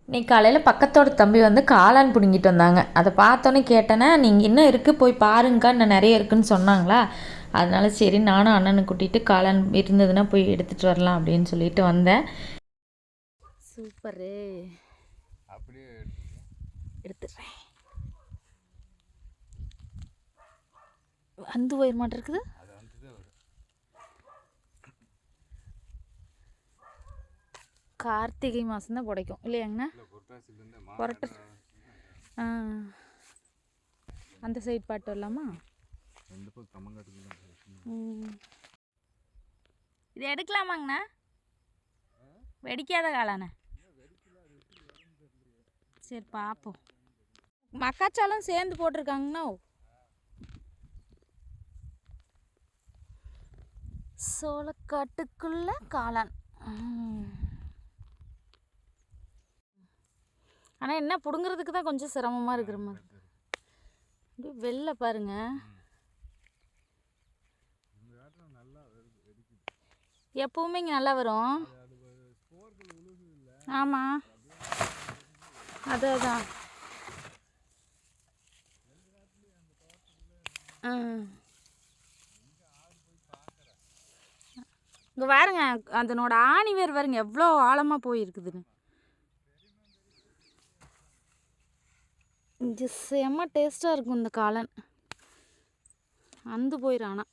இன்னைக்கு காலையில் பக்கத்தோட தம்பி வந்து காளான் பிடுங்கிட்டு வந்தாங்க. அதை பார்த்தோன்னே கேட்டேன்னா, நீங்கள் இன்னும் இருக்குது போய் பாருங்கக்கா, இன்னும் நிறைய இருக்குதுன்னு சொன்னாங்களா. அதனால சரி நானும் அண்ணனை கூட்டிகிட்டு காளான் இருந்ததுன்னா போய் எடுத்துகிட்டு வரலாம் அப்படின்னு சொல்லிட்டு வந்தேன். சூப்பரு, அப்படியே எடுத்துடுறேன். வந்து போயிட மாட்டேருக்குது. கார்த்திகை மாதம் தான் புடைக்கும் இல்லையாங்கண்ணா? புரட்டாசி. அந்த சைடு பாட்டு வரலாமா? இது எடுக்கலாமாங்கண்ணா? வெடிக்காத காளாண்ணா? சரி பார்ப்போம். மக்காச்சாலும் சேர்ந்து போட்டிருக்காங்கண்ணா. சோளக்காட்டுக்குள்ள காளான். ஆனால் என்ன பிடுங்கிறதுக்கு தான் கொஞ்சம் சிரமமாக இருக்கிற மாதிரி. அப்படியே வெளில பாருங்க. எப்பவுமே இங்கே நல்லா வரும். ஆமாம், அதுதான். இங்கே பாருங்க, அதனோட ஆணி வேர் பாருங்க எவ்வளோ ஆழமாக போயிருக்குதுன்னு. இது செம்ம டேஸ்ட்டாக இருக்கும் இந்த காளான். அந்து போயிடும். ஆனால்